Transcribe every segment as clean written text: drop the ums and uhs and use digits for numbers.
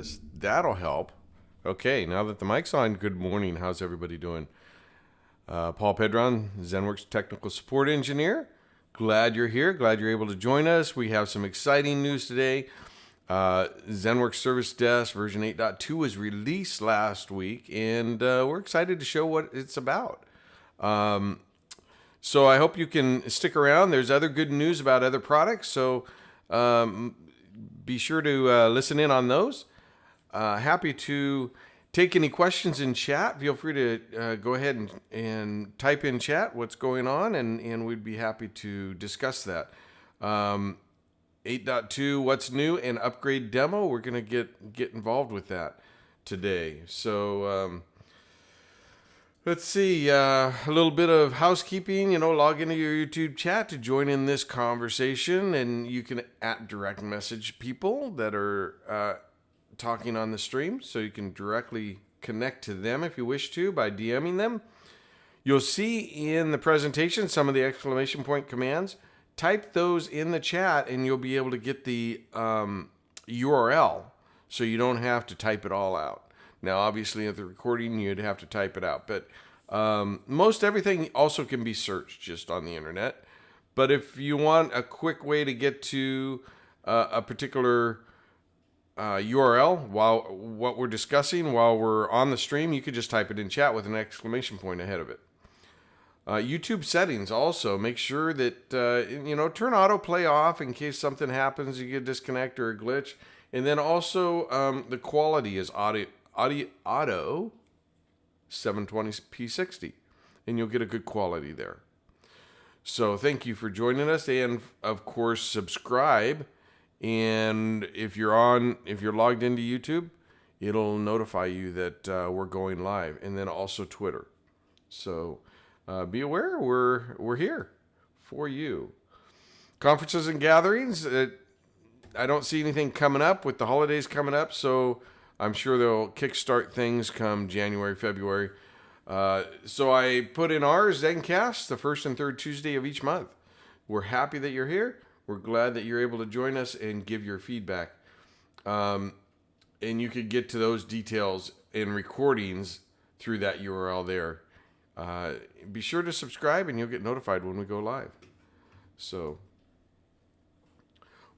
this. That'll help. Okay, now that the mic's on, good morning. How's everybody doing? Paul Pedron, ZENworks Technical Support Engineer. Glad you're here. Glad you're able to join us. We have some exciting news today. ZENworks Service Desk version 8.2 was released last week, and we're excited to show what it's about. So I hope you can stick around. There's other good news about other products, so be sure to listen in on those. Happy to take any questions in chat. Feel free to go ahead and type in chat what's going on, and we'd be happy to discuss that. 8.2, what's new, and upgrade demo. We're going to get involved with that today. So let's see, a little bit of housekeeping. Log into your YouTube chat to join in this conversation, and you can direct message people that are talking on the stream, so you can directly connect to them if you wish to by DMing them. You'll see in the presentation some of the exclamation point commands. Type those in the chat and you'll be able to get the URL, so you don't have to type it all out. Now, obviously, at the recording, you'd have to type it out, but most everything also can be searched just on the internet. But if you want a quick way to get to a particular URL while what we're discussing while we're on the stream, you could just type it in chat with an exclamation point ahead of it. YouTube settings also, make sure that turn autoplay off in case something happens, you get a disconnect or a glitch. And then also the quality is auto 720p60, and you'll get a good quality there. So thank you for joining us, and of course subscribe. And if you're logged into YouTube, it'll notify you that we're going live, and then also Twitter. So be aware, we're here for you. Conferences and gatherings. I don't see anything coming up with the holidays coming up, so I'm sure they'll kickstart things come January, February. So I put in our ZENcast the first and third Tuesday of each month. We're happy that you're here. We're glad that you're able to join us and give your feedback. And you could get to those details in recordings through that URL there. Be sure to subscribe and you'll get notified when we go live. So,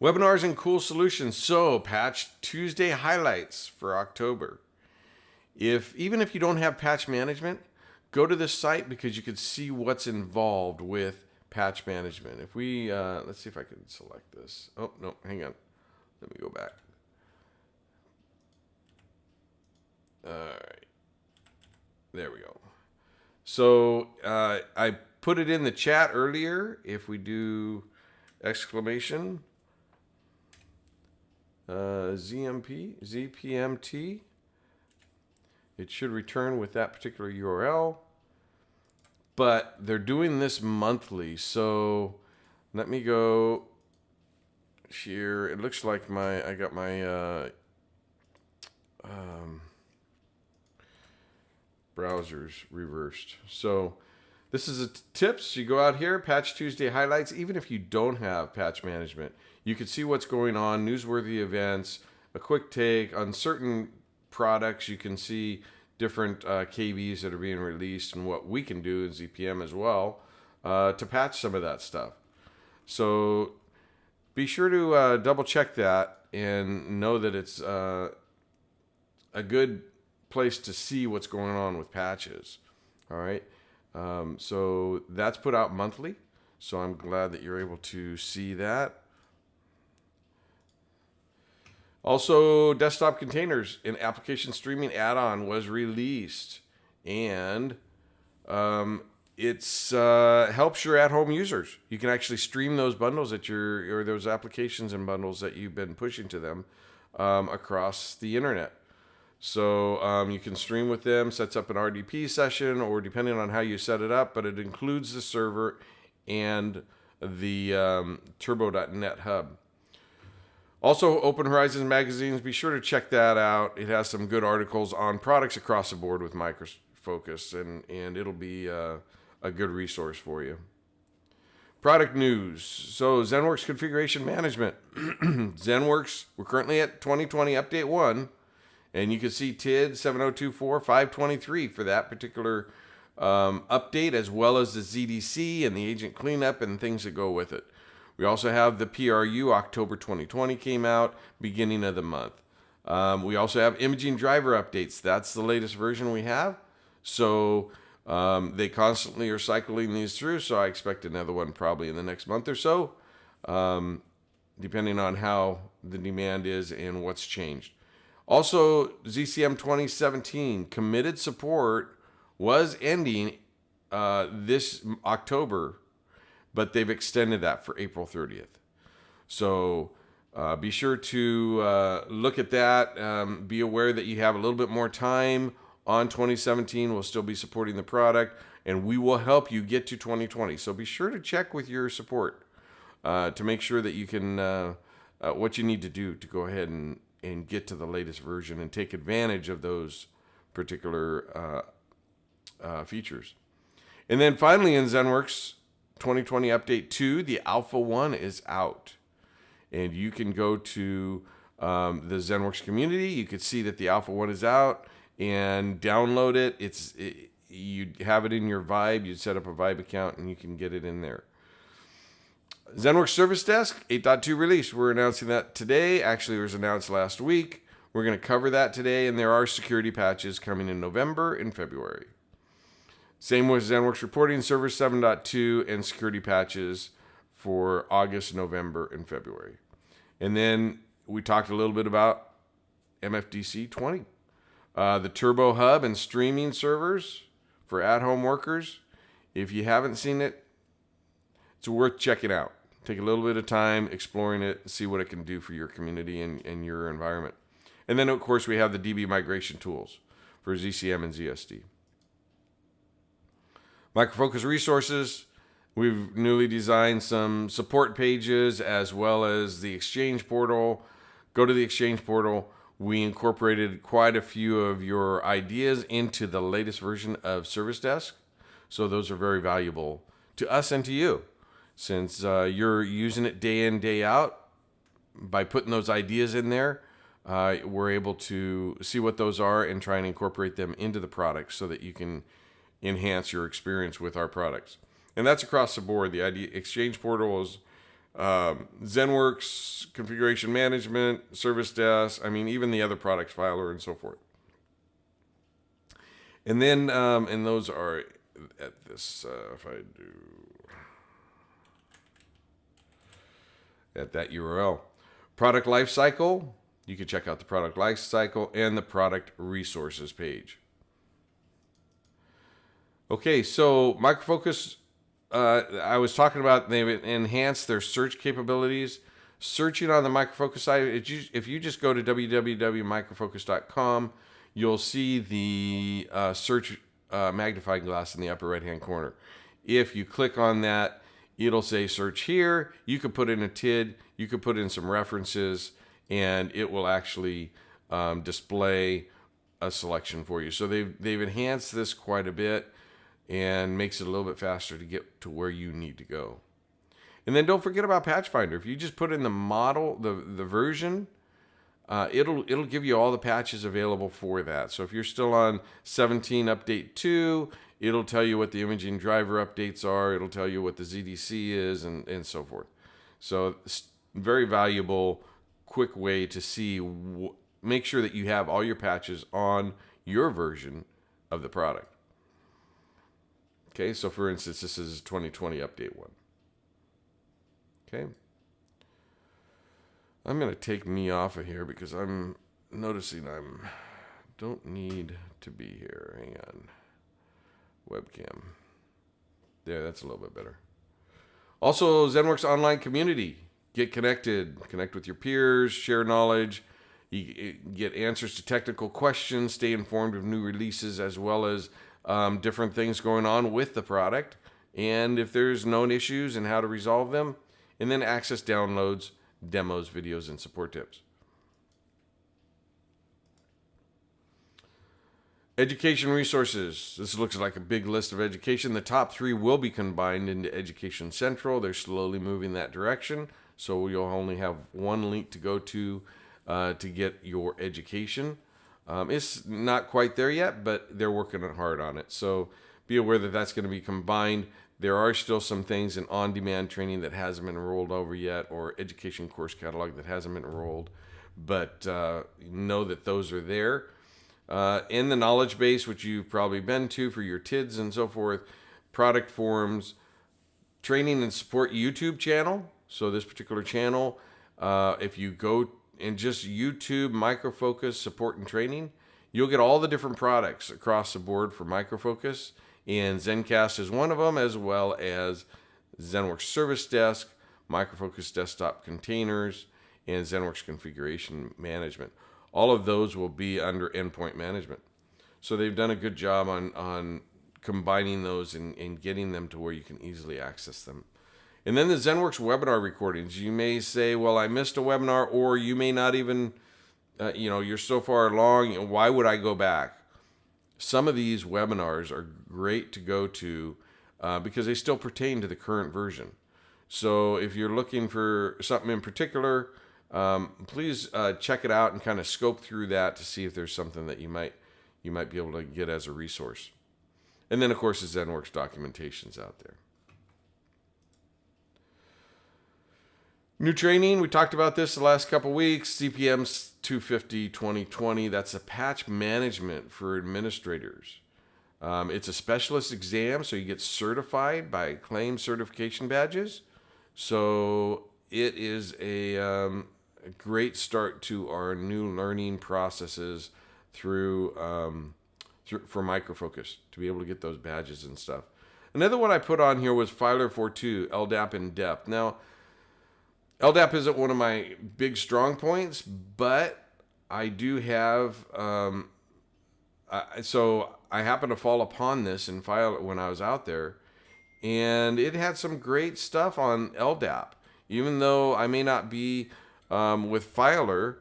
webinars and cool solutions. So, Patch Tuesday highlights for October. Even if you don't have patch management, go to this site because you can see what's involved with patch management. If we, let's see if I can select this. Oh, no, hang on. Let me go back. All right. There we go. So I put it in the chat earlier. If we do exclamation ZPMT, it should return with that particular URL. But they're doing this monthly, so let me go here. It looks like I got my browsers reversed. So this is tips. You go out here, Patch Tuesday highlights. Even if you don't have patch management, you can see what's going on, newsworthy events, a quick take on certain products. You can see different KBs that are being released and what we can do in ZPM as well to patch some of that stuff. So be sure to double check that and know that it's a good place to see what's going on with patches. All right. So that's put out monthly. So I'm glad that you're able to see that. Also, desktop containers, an application streaming add-on was released, and it's helps your at-home users. You can actually stream those bundles or those applications and bundles that you've been pushing to them across the internet. So you can stream with them, sets up an RDP session, or depending on how you set it up, but it includes the server and the Turbo.net hub. Also, Open Horizons magazines, be sure to check that out. It has some good articles on products across the board with Micro Focus, and it'll be a good resource for you. Product news. So ZENworks Configuration Management. ZENworks, we're currently at 2020 Update 1. And you can see TID 7024523 for that particular update, as well as the ZDC and the agent cleanup and things that go with it. We also have the PRU, October 2020 came out, beginning of the month. We also have imaging driver updates. That's the latest version we have. So they constantly are cycling these through, so I expect another one probably in the next month or so, depending on how the demand is and what's changed. Also, ZCM 2017 committed support was ending this October, but they've extended that for April 30th. So be sure to look at that. Be aware that you have a little bit more time on 2017. We'll still be supporting the product, and we will help you get to 2020. So be sure to check with your support to make sure that you can, what you need to do to go ahead and get to the latest version and take advantage of those particular features. And then finally, in ZENworks 2020 Update 2, the Alpha 1 is out. And you can go to the ZENworks community. You can see that the Alpha 1 is out and download it. You have it in your Vibe. You set up a Vibe account and you can get it in there. ZENworks Service Desk 8.2 release. We're announcing that today. Actually, it was announced last week. We're going to cover that today, and there are security patches coming in November and February. Same with ZENworks Reporting Server 7.2 and security patches for August, November, and February. And then we talked a little bit about MFDC 20. The Turbo Hub and streaming servers for at-home workers. If you haven't seen it, it's worth checking out. Take a little bit of time exploring it, see what it can do for your community and your environment. And then, of course, we have the DB migration tools for ZCM and ZSD. Microfocus resources. We've newly designed some support pages as well as the Exchange portal. Go to the Exchange portal. We incorporated quite a few of your ideas into the latest version of Service Desk. So those are very valuable to us and to you, since you're using it day in, day out. By putting those ideas in there, we're able to see what those are and try and incorporate them into the product so that you can enhance your experience with our products. And that's across the board. The Exchange portal is ZENworks, configuration management, Service Desk, even the other products, filer, and so forth. And then, and those are at this, if I do, at that URL. Product Lifecycle, you can check out the Product Lifecycle and the Product Resources page. Okay, so Microfocus, I was talking about they've enhanced their search capabilities. Searching on the Microfocus site, if you just go to www.microfocus.com, you'll see the search magnifying glass in the upper right-hand corner. If you click on that, it'll say search here. You could put in a TID, you could put in some references, and it will actually display a selection for you. So they've enhanced this quite a bit and makes it a little bit faster to get to where you need to go. And then don't forget about Patch Finder. If you just put in the model, the version, it'll give you all the patches available for that. So if you're still on 17 update 2, it'll tell you what the imaging driver updates are. It'll tell you what the ZDC is and so forth. So it's very valuable, quick way to see, make sure that you have all your patches on your version of the product. Okay, so for instance, this is 2020 update 1. Okay. I'm going to take me off of here because I'm noticing don't need to be here. Hang on. Webcam. There, that's a little bit better. Also, ZENworks online community. Get connected. Connect with your peers. Share knowledge. You get answers to technical questions. Stay informed of new releases as well as different things going on with the product, and if there's known issues and how to resolve them, and then access downloads, demos, videos, and support tips. Education resources. This looks like a big list of education. The top 3 will be combined into Education Central. They're slowly moving that direction, so you'll only have one link to go to get your education. It's not quite there yet, but they're working hard on it. So be aware that that's going to be combined. There are still some things in on-demand training that hasn't been rolled over yet, or education course catalog that hasn't been rolled, but know that those are there. In the knowledge base, which you've probably been to for your TIDs and so forth, product forums, training and support YouTube channel. So this particular channel, if you go and just YouTube Micro Focus support and training, you'll get all the different products across the board for Micro Focus. And ZENcast is one of them, as well as ZENworks Service Desk, Micro Focus Desktop Containers, and ZENworks Configuration Management. All of those will be under Endpoint Management. So they've done a good job on combining those and getting them to where you can easily access them. And then the ZENworks webinar recordings. You may say, well, I missed a webinar, or you may not even, you're so far along, why would I go back? Some of these webinars are great to go to because they still pertain to the current version. So if you're looking for something in particular, please check it out and kind of scope through that to see if there's something that you might be able to get as a resource. And then, of course, the ZENworks documentation's out there. New training, we talked about this the last couple weeks. CPM 250 2020, that's a patch management for administrators. It's a specialist exam, so you get certified by claim certification badges. So it is a great start to our new learning processes through for Micro Focus to be able to get those badges and stuff. Another one I put on here was Filer 4.2, LDAP in depth. Now, LDAP isn't one of my big strong points, but I do have, so I happened to fall upon this in Filer when I was out there, and it had some great stuff on LDAP. Even though I may not be with Filer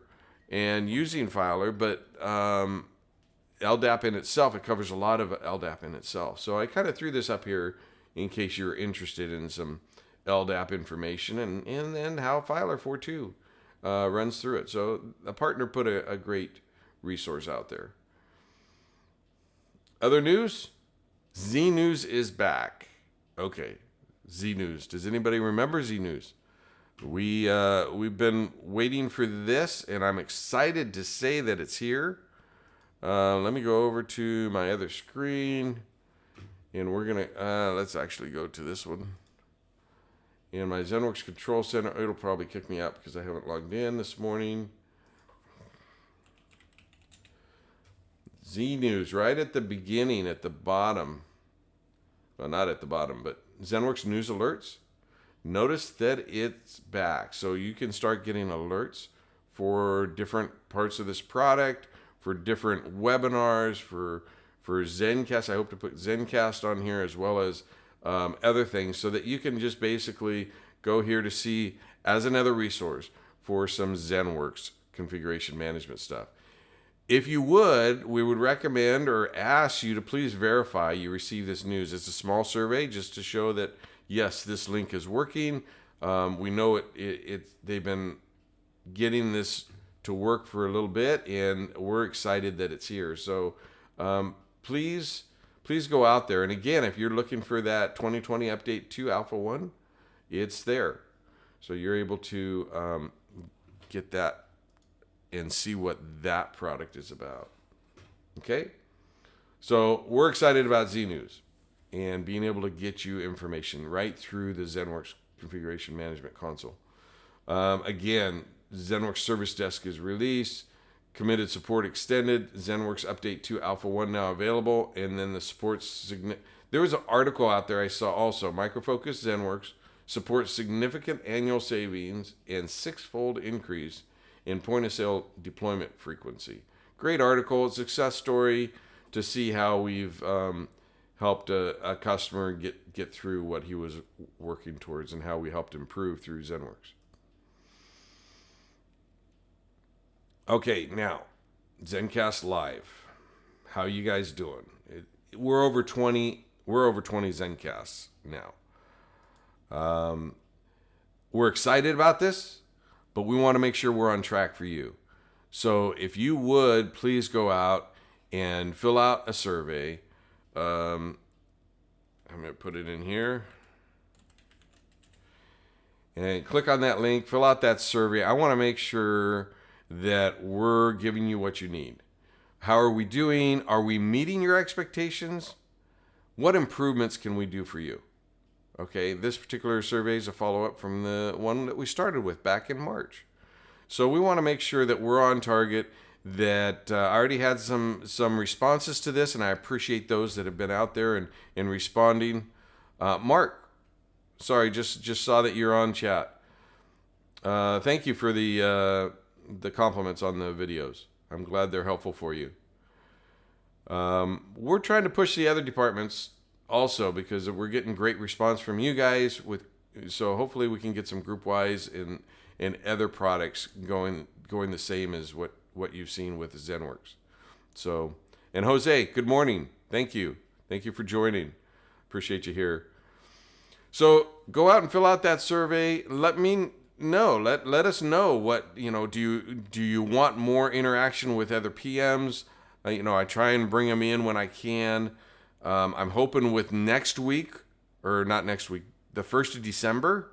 and using Filer, but LDAP in itself, it covers a lot of LDAP in itself. So I kind of threw this up here in case you're interested in some LDAP information and how Filer 4.2 runs through it. So a partner put a great resource out there. Other news? ZNews is back. Okay, ZNews. Does anybody remember ZNews? We've been waiting for this, and I'm excited to say that it's here. Let me go over to my other screen, and we're gonna let's actually go to this one. In my ZENworks Control Center, it'll probably kick me out because I haven't logged in this morning. ZNews, right at the beginning, at the bottom. Well, not at the bottom, but ZENworks News Alerts. Notice that it's back. So you can start getting alerts for different parts of this product, for different webinars, for ZENcast. I hope to put ZENcast on here as well as other things, so that you can just basically go here to see as another resource for some ZENworks configuration management stuff. If you would, we would recommend or ask you to please verify you receive this news. It's a small survey just to show that, yes, this link is working. We know they've been getting this to work for a little bit, and we're excited that it's here. So please go out there. And again, if you're looking for that 2020 update to Alpha 1, it's there. So you're able to get that and see what that product is about. Okay? So we're excited about ZNews and being able to get you information right through the ZENworks Configuration Management Console. Again, ZENworks Service Desk is released. Committed support extended. ZENworks Update 2 Alpha 1 now available. And then the support... There was an article out there I saw also. Micro Focus ZENworks supports significant annual savings and 6-fold increase in point-of-sale deployment frequency. Great article. Success story to see how we've helped a customer get through what he was working towards and how we helped improve through ZENworks. Okay, now, ZENcast Live. How you guys doing? We're over 20 ZENcasts now. We're excited about this, but we want to make sure we're on track for you. So if you would, please go out and fill out a survey. I'm going to put it in here. And click on that link, fill out that survey. I want to make sure that we're giving you what you need. How are we doing? Are we meeting your expectations? What improvements can we do for you? Okay, this particular survey is a follow-up from the one that we started with back in March. So we want to make sure that we're on target, that I already had some responses to this, and I appreciate those that have been out there and responding. Mark, sorry, just saw that you're on chat. Thank you for the compliments on the videos. I'm glad they're helpful for you. We're trying to push the other departments also because we're getting great response from you guys. So hopefully we can get some GroupWise and other products going the same as what you've seen with ZENworks. So, and Jose, good morning. Thank you for joining. Appreciate you here. So go out and fill out that survey. Let me know. Let us know what, do you want more interaction with other PMs? I try and bring them in when I can. I'm hoping with next week, or not next week, the 1st of December,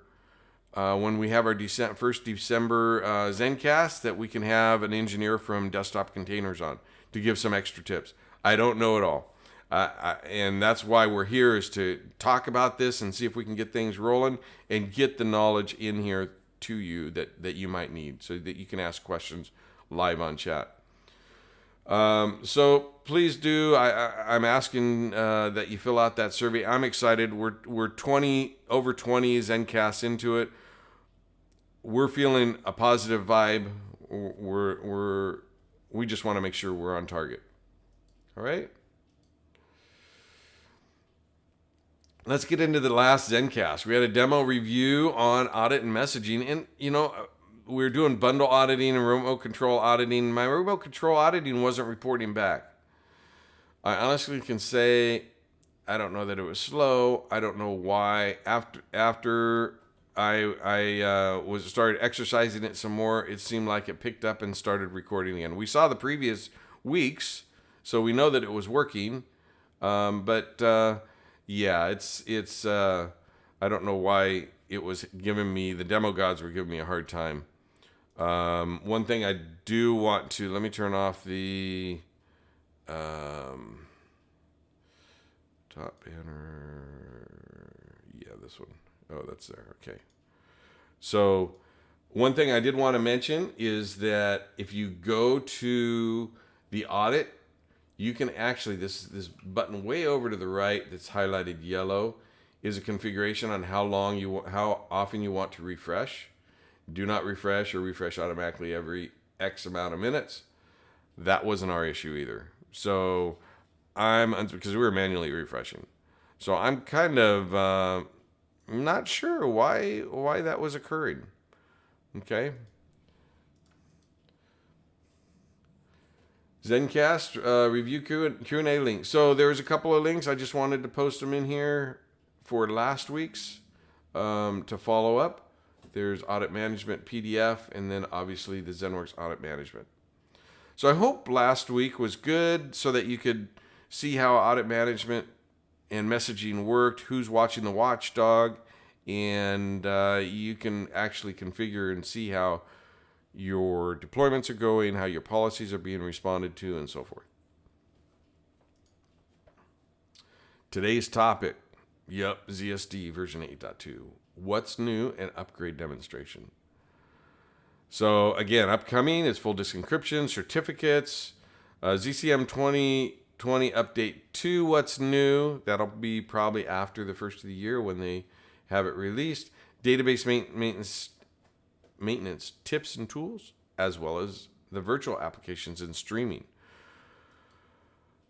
when we have our first December ZENcast, that we can have an engineer from Desktop Containers on to give some extra tips. I don't know it all. And that's why we're here, is to talk about this and see if we can get things rolling and get the knowledge in here to you that you might need, so that you can ask questions live on chat. So please do. I'm asking that you fill out that survey. I'm excited. We're over 20 ZENcasts into it. We're feeling a positive vibe. We just want to make sure we're on target. All right. Let's get into the last ZENcast. We had a demo review on audit and messaging, and we were doing bundle auditing and remote control auditing. My remote control auditing wasn't reporting back. I honestly can say I don't know that it was slow. I don't know why. After I started exercising it some more, it seemed like it picked up and started recording again. We saw the previous weeks, so we know that it was working. Yeah, it's I don't know why it was giving me, the demo gods were giving me a hard time. One thing I do want to, let me turn off the top banner. Yeah, this one. Oh, that's there. Okay. So one thing I did want to mention is that if you go to the audit, you can actually, this button way over to the right that's highlighted yellow is a configuration on how often you want to refresh. Do not refresh or refresh automatically every X amount of minutes. That wasn't our issue either. So because we were manually refreshing. So I'm kind of not sure why that was occurring. Okay. ZENcast review Q&A link. So there's a couple of links. I just wanted to post them in here for last week's to follow up. There's audit management PDF, and then obviously the ZENworks audit management. So I hope last week was good so that you could see how audit management and messaging worked, who's watching the watchdog, and you can actually configure and see how your deployments are going, how your policies are being responded to, and so forth. Today's topic, ZSD version 8.2. What's new and upgrade demonstration. So again, upcoming is full disk encryption, certificates, ZCM 2020 update 2. What's new? That'll be probably after the first of the year when they have it released. Database maintenance tips and tools, as well as the virtual applications and streaming.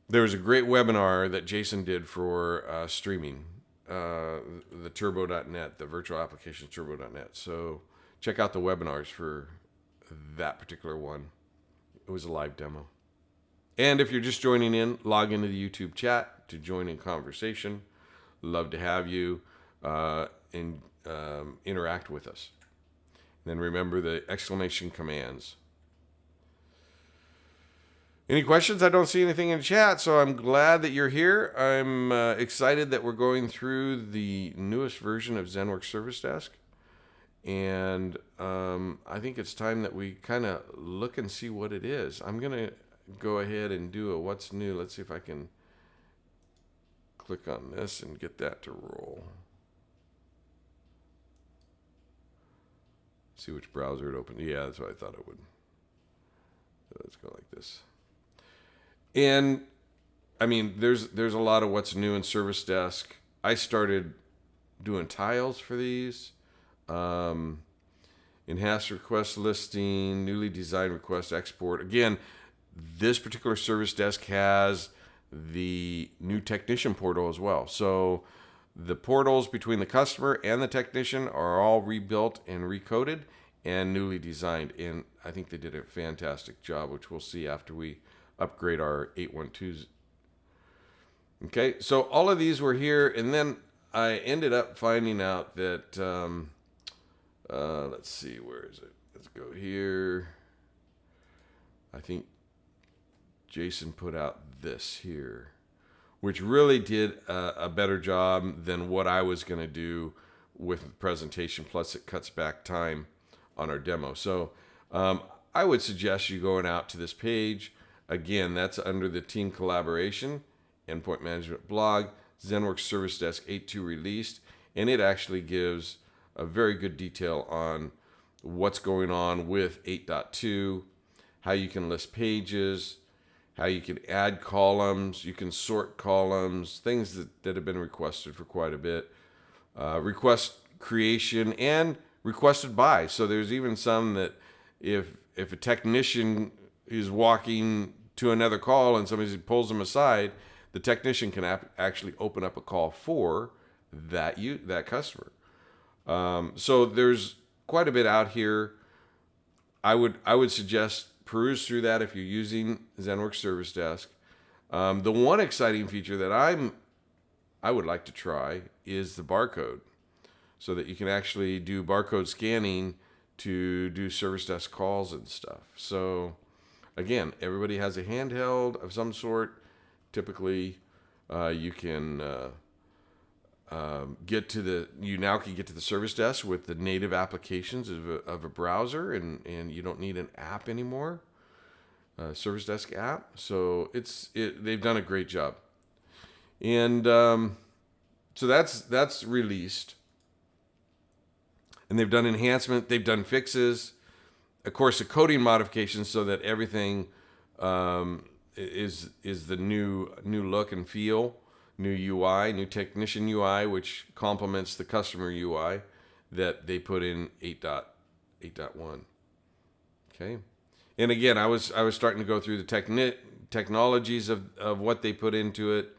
There was a great webinar that Jason did for streaming, the turbo.net, the virtual applications turbo.net. So check out the webinars for that particular one. It was a live demo. And if you're just joining in, log into the YouTube chat to join in conversation. Love to have you and interact with us. And then remember the exclamation commands. Any questions? I don't see anything in chat, so I'm glad that you're here. I'm excited that we're going through the newest version of ZENworks Service Desk. And I think it's time that we kind of look and see what it is. I'm going to go ahead and do a what's new. Let's see if I can click on this and get that to roll. See which browser it opened. Yeah, that's what I thought it would. So let's go like this. And I mean, there's a lot of what's new in Service Desk. I started doing tiles for these. Enhanced request listing, newly designed request export. Again, this particular Service Desk has the new technician portal as well. So the portals between the customer and the technician are all rebuilt and recoded and newly designed. And I think they did a fantastic job, which we'll see after we upgrade our 812s. Okay, so all of these were here, and then I ended up finding out that, let's see, where is it? Let's go here. I think Jason put out this here, which really did a better job than what I was going to do with the presentation. Plus, it cuts back time on our demo. So I would suggest you going out to this page. Again, that's under the team collaboration, endpoint management blog, ZENworks Service Desk 8.2 released, and it actually gives a very good detail on what's going on with 8.2, how you can list pages, how you can add columns, you can sort columns, things that have been requested for quite a bit, request creation and requested by. So there's even some that if a technician is walking to another call and somebody pulls them aside, the technician can actually open up a call for that customer. So there's quite a bit out here. I would suggest peruse through that if you're using ZENworks Service Desk. The one exciting feature that I would like to try is the barcode, so that you can actually do barcode scanning to do Service Desk calls and stuff. So again, everybody has a handheld of some sort. Typically, you can you now can get to the Service Desk with the native applications of a browser, and you don't need an app anymore, Service Desk app. So they've done a great job, and so that's released, and they've done enhancement, they've done fixes, of course, the coding modifications, so that everything is the new look and feel. New UI, new technician UI, which complements the customer UI that they put in 8.1. Okay, and again, I was starting to go through the technologies of what they put into it.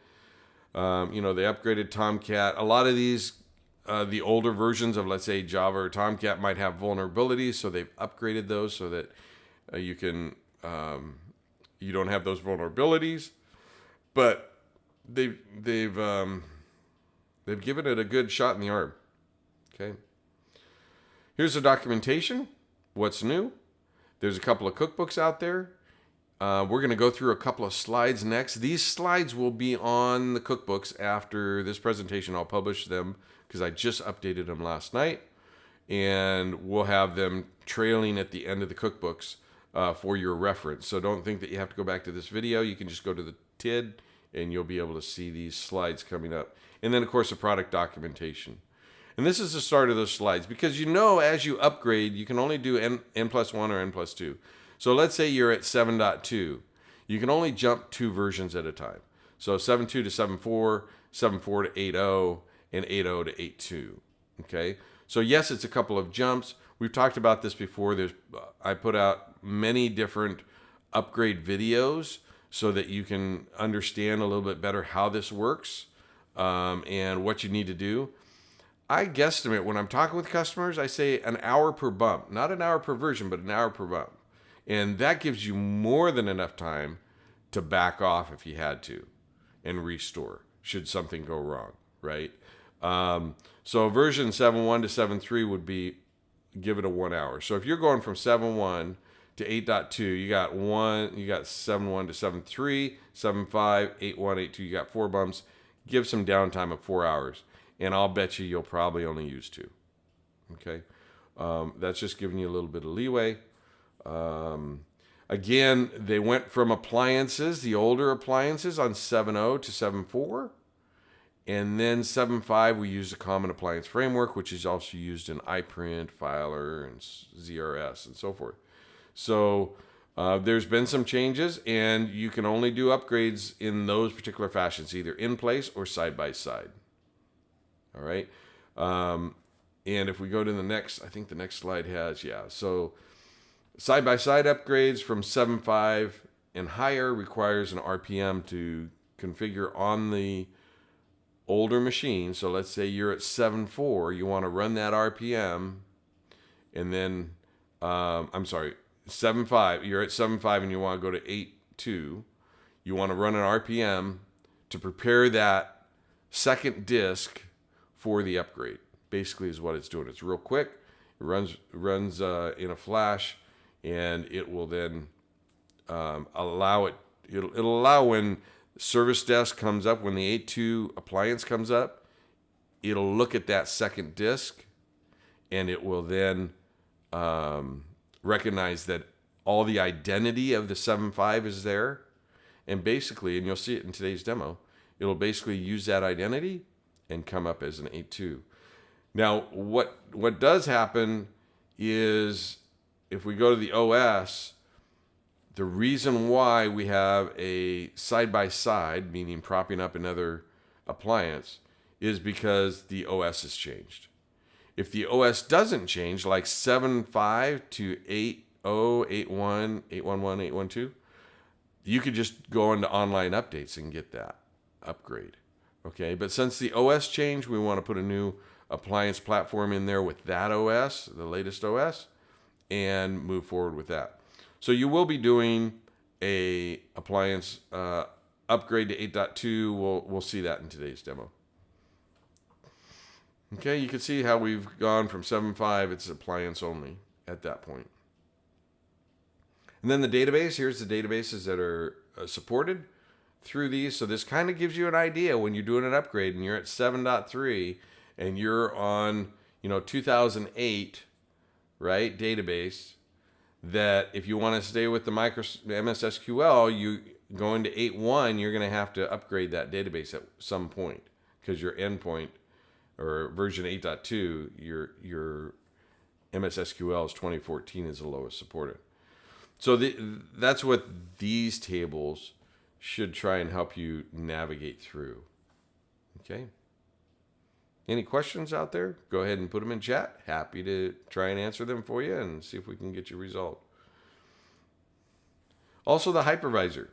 They upgraded Tomcat. A lot of these, the older versions of, let's say, Java or Tomcat might have vulnerabilities, so they've upgraded those so that you don't have those vulnerabilities, but they've given it a good shot in the arm. Okay. Here's the documentation. What's new? There's a couple of cookbooks out there. We're going to go through a couple of slides next. These slides will be on the cookbooks after this presentation. I'll publish them because I just updated them last night, and we'll have them trailing at the end of the cookbooks for your reference. So don't think that you have to go back to this video. You can just go to the TID and you'll be able to see these slides coming up. And then, of course, the product documentation. And this is the start of those slides, because as you upgrade, you can only do N+1 or N+2. So let's say you're at 7.2. You can only jump 2 versions at a time. So 7.2 to 7.4, 7.4 to 8.0, and 8.0 to 8.2. Okay? So yes, it's a couple of jumps. We've talked about this before. I put out many different upgrade videos so that you can understand a little bit better how this works and what you need to do. I guesstimate when I'm talking with customers, I say an hour per bump, not an hour per version, but an hour per bump. And that gives you more than enough time to back off if you had to and restore should something go wrong, right? So version 7.1 to 7.3 would be, give it a 1 hour. So if you're going from 7.1 to 8.2, you got 7.1 to 7.3, 7.5, 8.1, 8.2. You got 4 bumps. Give some downtime of 4 hours, and I'll bet you'll probably only use 2. Okay, that's just giving you a little bit of leeway. Again, they went from appliances, the older appliances, on 7.0 to 7.4. And then 7.5, we used a common appliance framework, which is also used in iPrint, Filer, and ZRS, and so forth. So there's been some changes, and you can only do upgrades in those particular fashions, either in place or side by side. All right. And if we go to the next, I think the next slide has, so side by side upgrades from 7.5 and higher requires an RPM to configure on the older machine. So let's say you're at 7.4, you want to run that RPM, and then, 7.5, you're at 7.5 and you want to go to 8.2, you want to run an RPM to prepare that second disk for the upgrade. Basically is what it's doing. It's real quick. It runs in a flash, and it will then allow it. It'll allow when Service Desk comes up, when the 8.2 appliance comes up, it'll look at that second disk, and it will then recognize that all the identity of the 7.5 is there. And basically, and you'll see it in today's demo, it'll basically use that identity and come up as an 8.2. Now, what does happen is, if we go to the OS, the reason why we have a side-by-side, meaning propping up another appliance, is because the OS has changed. If the OS doesn't change, like 7.5 to 8.0, 8.1, 8.11, 8.12, you could just go into online updates and get that upgrade. Okay, but since the OS changed, we want to put a new appliance platform in there with that OS, the latest OS, and move forward with that. So you will be doing a appliance upgrade to 8.2. We'll see that in today's demo. Okay, you can see how we've gone from 7.5, it's appliance only at that point. And then the database, here's the databases that are supported through these. So this kind of gives you an idea when you're doing an upgrade and you're at 7.3 and you're on, 2008, right, database, that if you want to stay with the MS SQL, you going to 8.1, you're going to have to upgrade that database at some point, because your endpoint, or version 8.2, your MS SQL is 2014 is the lowest supported. So that's what these tables should try and help you navigate through. Okay. Any questions out there? Go ahead and put them in chat. Happy to try and answer them for you and see if we can get you a result. Also, the hypervisor.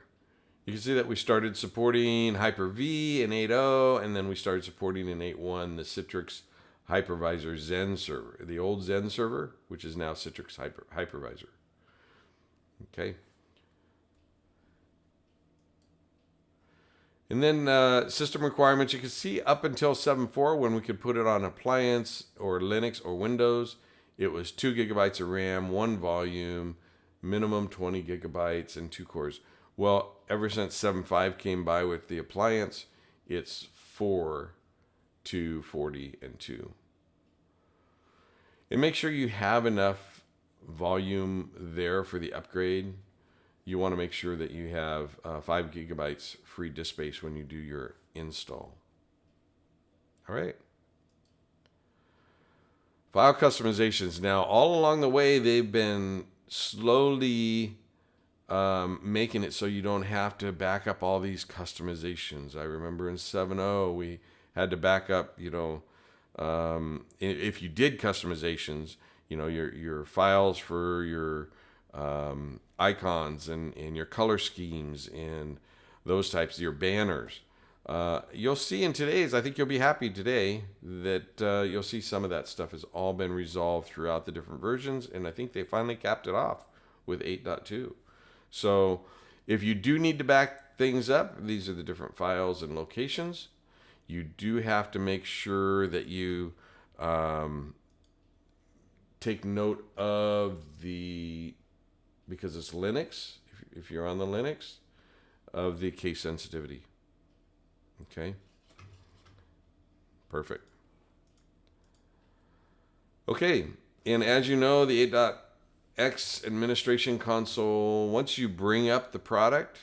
You can see that we started supporting Hyper-V in 8.0, and then we started supporting in 8.1 the Citrix Hypervisor Zen server, the old Zen server, which is now Citrix Hypervisor. Okay. And then system requirements, you can see up until 7.4, when we could put it on appliance or Linux or Windows, it was 2 gigabytes of RAM, 1 volume, minimum 20 gigabytes, and 2 cores. Well, ever since 7.5 came by with the appliance, it's 4, 2, 40, and 2. And make sure you have enough volume there for the upgrade. You want to make sure that you have 5 gigabytes free disk space when you do your install. All right. File customizations. Now, all along the way, they've been slowly making it so you don't have to back up all these customizations. I remember in 7.0, we had to back up, if you did customizations, your files for your icons and your color schemes and those types, your banners. You'll see in today's, I think you'll be happy today that you'll see some of that stuff has all been resolved throughout the different versions, and I think they finally capped it off with 8.2. So if you do need to back things up, these are the different files and locations. You do have to make sure that you take note of the because it's Linux, if you're on the Linux, of the case sensitivity. Okay. Perfect. Okay. And as you know, the 8.x administration console, once you bring up the product,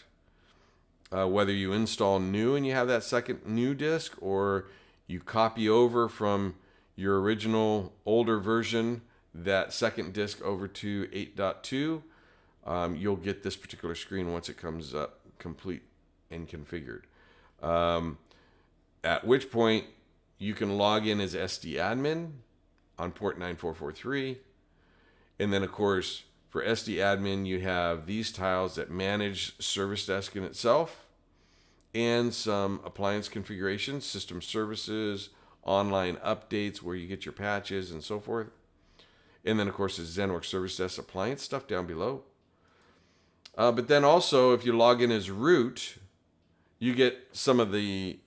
whether you install new and you have that second new disk, or you copy over from your original older version that second disk over to 8.2, you'll get this particular screen once it comes up complete and configured. At which point you can log in as SD admin on port 9443. And then, of course, for SD admin, you have these tiles that manage Service Desk in itself, and some appliance configurations, system services, online updates where you get your patches and so forth. And then, of course, the ZENworks Service Desk appliance stuff down below. But then also, if you log in as root, you get some of the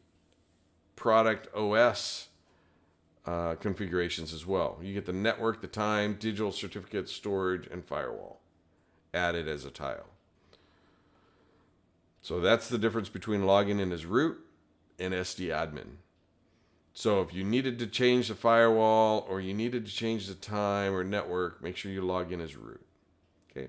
product OS configurations as well. You get the network, the time, digital certificate, storage, and firewall added as a tile. So that's the difference between logging in as root and SD admin. So if you needed to change the firewall, or you needed to change the time or network, make sure you log in as root. Okay.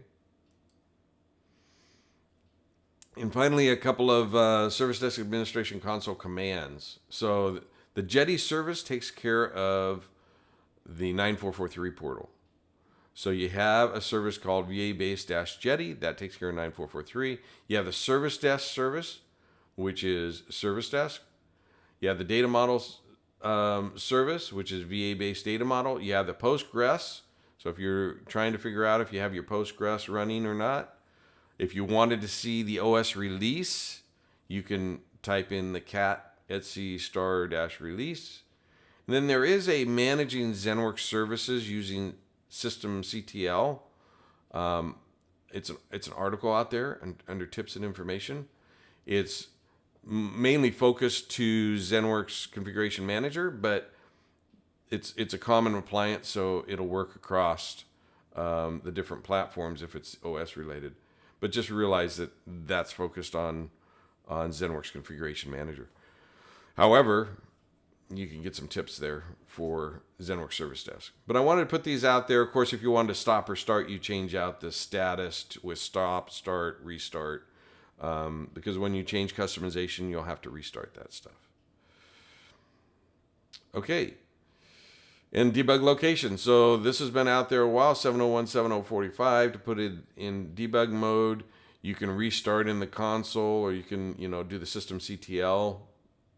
And finally, a couple of Service Desk Administration Console commands. So the Jetty service takes care of the 9443 portal. So you have a service called VA-base-Jetty that takes care of 9443. You have the Service Desk service, which is Service Desk. You have the Data Models service, which is VA-based Data Model. You have the Postgres. So if you're trying to figure out if you have your Postgres running or not, if you wanted to see the OS release, you can type in the cat etc star-release. And then there is a managing ZENworks services using systemctl. It's an article out there under tips and information. It's mainly focused to ZENworks Configuration Manager, but it's a common appliance, so it'll work across the different platforms if it's OS related. But just realize that that's focused on ZENworks Configuration Manager. However, you can get some tips there for ZENworks Service Desk. But I wanted to put these out there. Of course, if you wanted to stop or start, you change out the status with stop, start, restart. Because when you change customization, you'll have to restart that stuff. Okay. And debug location. So this has been out there a while, 701, 7045. To put it in debug mode, you can restart in the console, or you can, do the systemctl,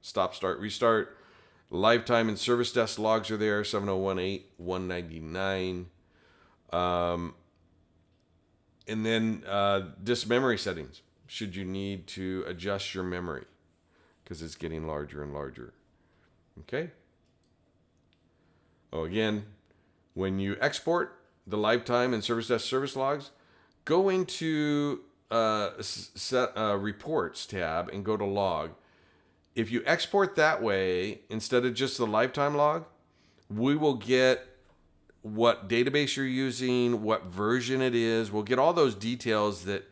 stop, start, restart. Lifetime and Service Desk logs are there, 7018, 199. And then disk memory settings, should you need to adjust your memory, because it's getting larger and larger. Okay. Oh, again, when you export the lifetime and Service Desk service logs, go into Reports tab and go to Log. If you export that way, instead of just the lifetime log, we will get what database you're using, what version it is. We'll get all those details that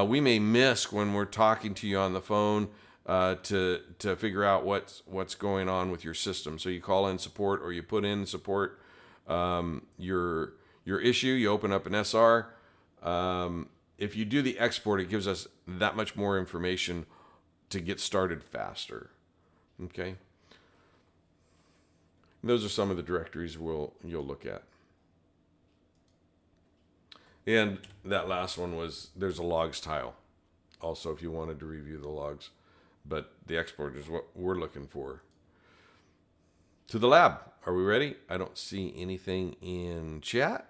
we may miss when we're talking to you on the phone to figure out what's going on with your system. So you call in support, or you put in support your issue. You open up an SR. If you do the export, it gives us that much more information to get started faster. Okay. Those are some of the directories you'll look at. And that last one was, there's a logs tile also if you wanted to review the logs. But the export is what we're looking for. To the lab. Are we ready? I don't see anything in chat.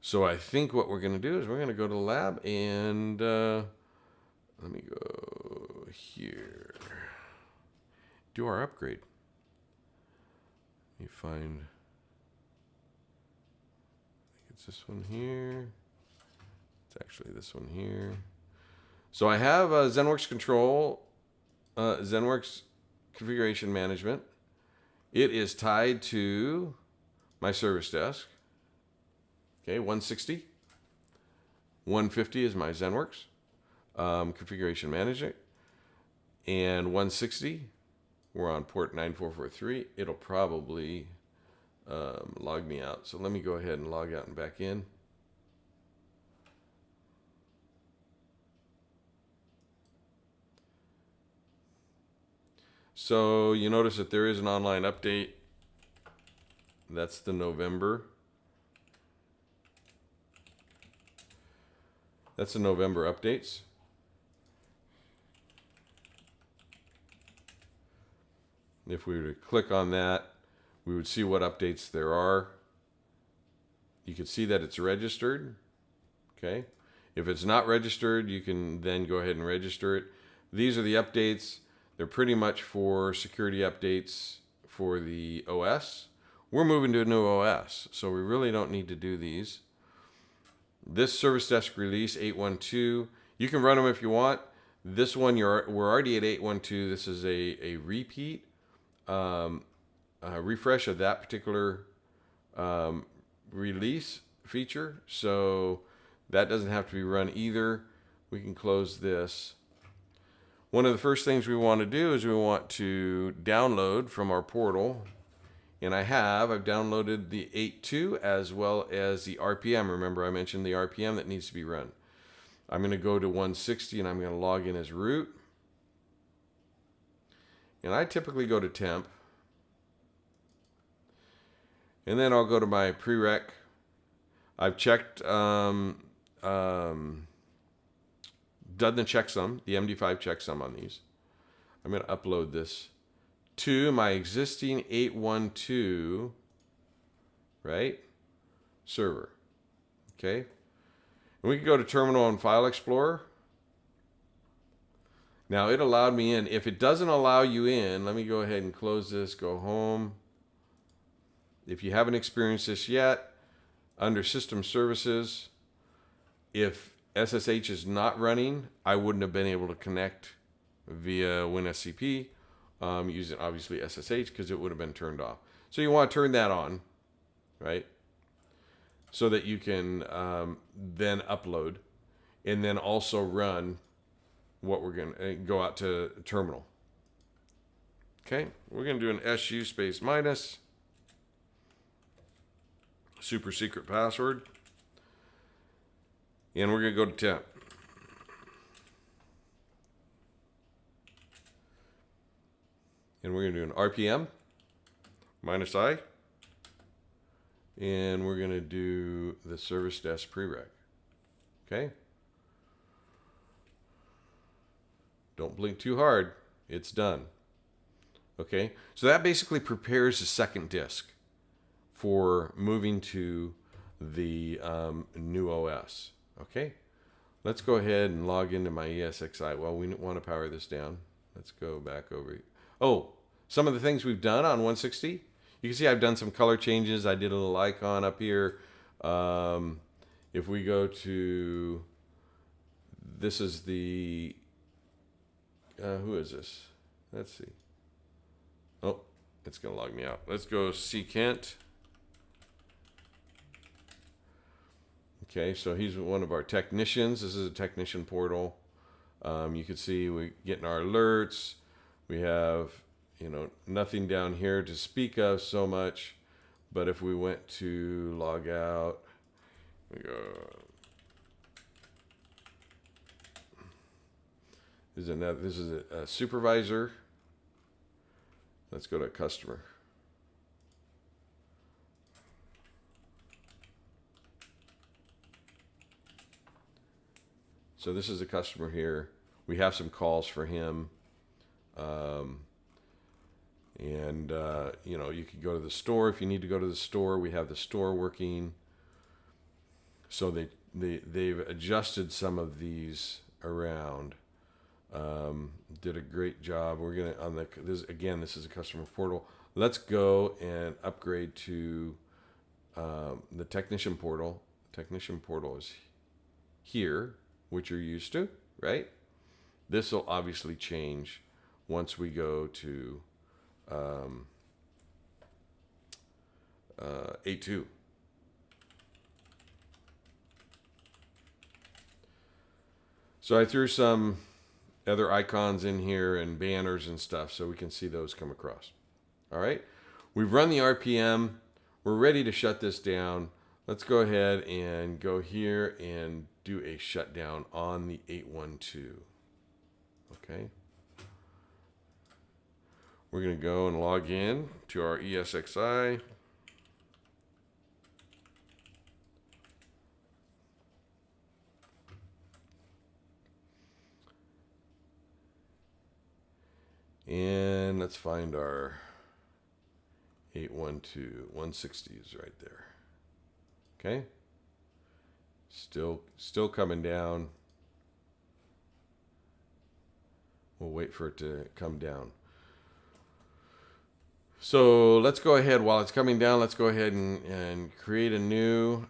So I think what we're going to do is we're going to go to the lab, and let me go here. Do our upgrade. Let me find, I think it's this one here. It's actually this one here. So I have ZENworks Control, ZENworks Configuration Management. It is tied to my Service Desk. Okay, 160. 150 is my ZENworks configuration manager, and 160, we're on port 9443. It'll probably log me out. So let me go ahead and log out and back in. So you notice that there is an online update. That's the November. That's the November updates. If we were to click on that, we would see what updates there are. You can see that it's registered. Okay. If it's not registered, you can then go ahead and register it. These are the updates. They're pretty much for security updates for the OS. We're moving to a new OS, so we really don't need to do these. This Service Desk release 8.1.2, you can run them if you want. This one, we're already at 8.1.2. This is a repeat, refresh of that particular release feature. So that doesn't have to be run either. We can close this. One of the first things we want to do is we want to download from our portal. And I've downloaded the 8.2 as well as the RPM. Remember, I mentioned the RPM that needs to be run. I'm going to go to 160 and I'm going to log in as root. And I typically go to temp. And then I'll go to my prereq. I've checked, done the checksum, the MD5 checksum on these. I'm going to upload this to my existing 8.1.2, right, server. Okay. And we can go to Terminal and File Explorer. Now it allowed me in. If it doesn't allow you in, let me go ahead and close this, go home. If you haven't experienced this yet, under System Services, if SSH is not running, I wouldn't have been able to connect via WinSCP using obviously SSH because it would have been turned off. So you want to turn that on, right? So that you can then upload and then also run what we're going to go out to terminal. Okay, we're going to do an SU space minus super secret password. And we're going to go to temp. And we're going to do an RPM minus I. And we're going to do the Service Desk prereq. Okay? Don't blink too hard. It's done. Okay? So that basically prepares a second disk for moving to the new OS. Okay, let's go ahead and log into my ESXi. Well, we want to power this down. Let's go back over. Oh, some of the things we've done on 160. You can see I've done some color changes. I did a little icon up here. If we go to, this is the, who is this? Let's see. Oh, it's going to log me out. Let's go see Kent. Okay, so he's one of our technicians. This is a technician portal. You can see we're getting our alerts. We have, nothing down here to speak of so much. But if we went to log out, we go. This is a supervisor. Let's go to customer. So this is a customer here. We have some calls for him. You could go to the store if you need to go to the store. We have the store working. So they've adjusted some of these around. Did a great job. We're gonna this is a customer portal. Let's go and upgrade to the technician portal. Technician portal is here, which you're used to, right? This will obviously change once we go to 8.2. So I threw some other icons in here and banners and stuff so we can see those come across. All right. We've run the RPM. We're ready to shut this down. Let's go ahead and go here and do a shutdown on the 812. Okay. We're going to go and log in to our ESXi. And let's find our 812, 160 is right there. Okay. Still coming down. We'll wait for it to come down. So let's go ahead while it's coming down. Let's go ahead and create a new.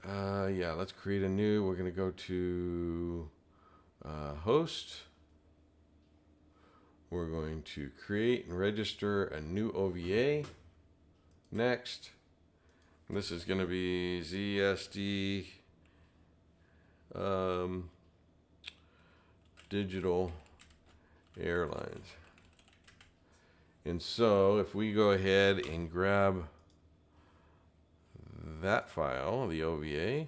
Yeah, let's create a new. We're going to go to host. We're going to create and register a new OVA. Next. And this is going to be ZSD Digital Airlines. And so if we go ahead and grab that file, the OVA,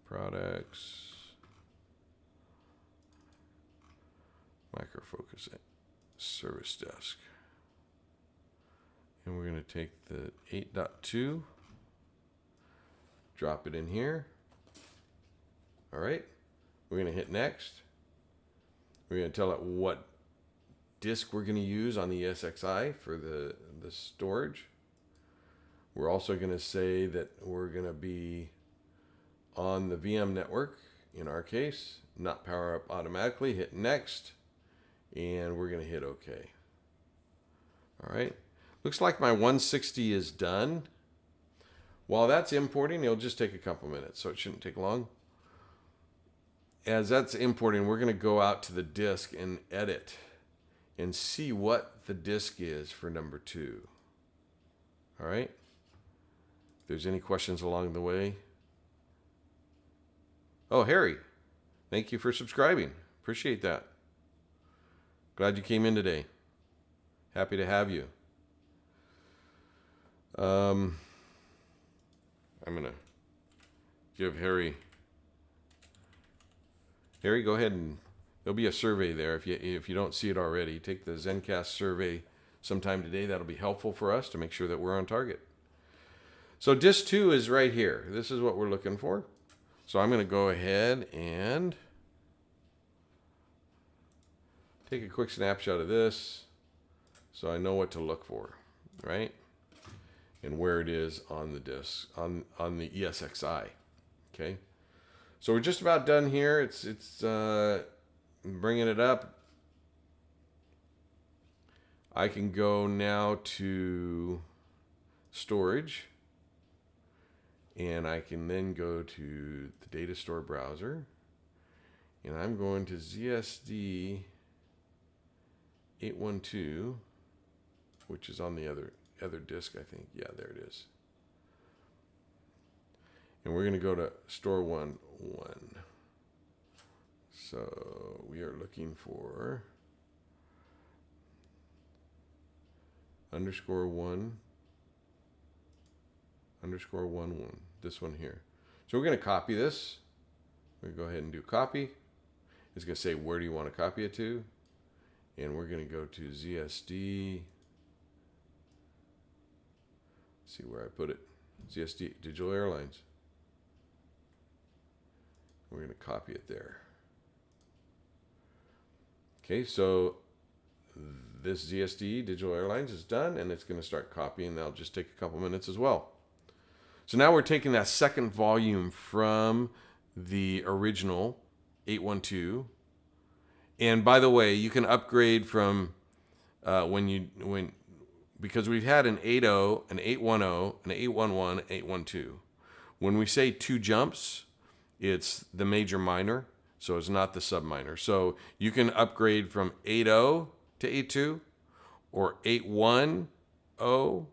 products, microfocus service desk. And we're going to take the 8.2, drop it in here. All right. We're going to hit next. We're going to tell it what disk we're going to use on the ESXi for the storage. We're also going to say that we're going to be on the VM network, in our case, not power up automatically. Hit next, and we're going to hit OK. All right. Looks like my 160 is done. While that's importing, it'll just take a couple minutes, so it shouldn't take long. As that's importing, we're going to go out to the disk and edit and see what the disk is for number 2. All right. If there's any questions along the way. Oh, Harry, thank you for subscribing. Appreciate that. Glad you came in today. Happy to have you. I'm going to give Harry, go ahead and there'll be a survey there. If you don't see it already, take the ZENcast survey sometime today. That'll be helpful for us to make sure that we're on target. So disk 2 is right here. This is what we're looking for. So I'm going to go ahead and take a quick snapshot of this so I know what to look for, right? And where it is on the disk, on the ESXi. Okay. So we're just about done here. It's bringing it up. I can go now to storage, and I can then go to the data store browser, and I'm going to ZSD 812, which is on the other disk, I think. Yeah, there it is. And we're going to go to store 1. So we are looking for _1 _11, this one here. So we're going to copy this. We're going to go ahead and do copy. It's going to say, where do you want to copy it to? And we're going to go to ZSD. Let's see where I put it. ZSD Digital Airlines. We're going to copy it there. Okay, so this ZSD Digital Airlines is done, and it's going to start copying. That'll just take a couple minutes as well. So now we're taking that second volume from the original 812. And by the way, you can upgrade from because we've had an 80, an 810, an 811, 812. When we say 2 jumps, it's the major minor, so it's not the sub minor. So you can upgrade from 80 to 82, or 810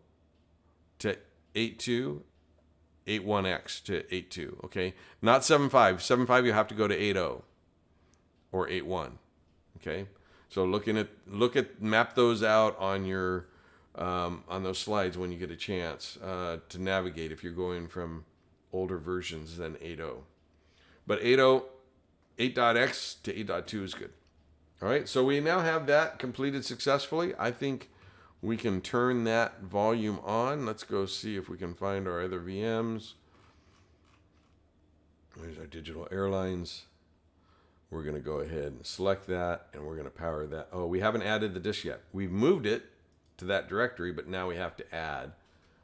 to 82, 81X to 82. Okay, not 75. 75 you have to go to 80. or 8.1. Okay, so map those out on your on those slides when you get a chance to navigate if you're going from older versions than 8.0. But 8.0, 8.x to 8.2 is good. All right, so we now have that completed successfully. I think we can turn that volume on. Let's go see if we can find our other VMs. There's our digital airlines. We're going to go ahead and select that, and we're going to power that. Oh, we haven't added the disk yet. We've moved it to that directory, but now we have to add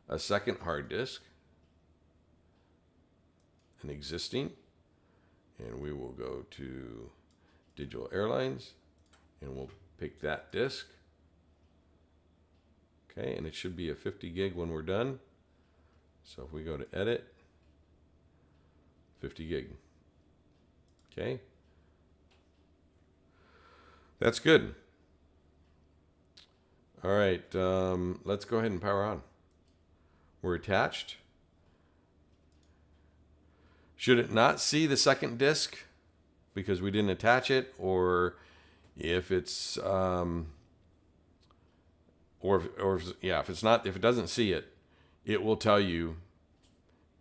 a second hard disk, an existing, and we will go to digital airlines, and we'll pick that disk. Okay, and it should be a 50 gig when we're done. So if we go to edit, 50 gig. Okay. That's good. All right, let's go ahead and power on. We're attached. Should it not see the second disk because we didn't attach it, or if it's if it doesn't see it, it will tell you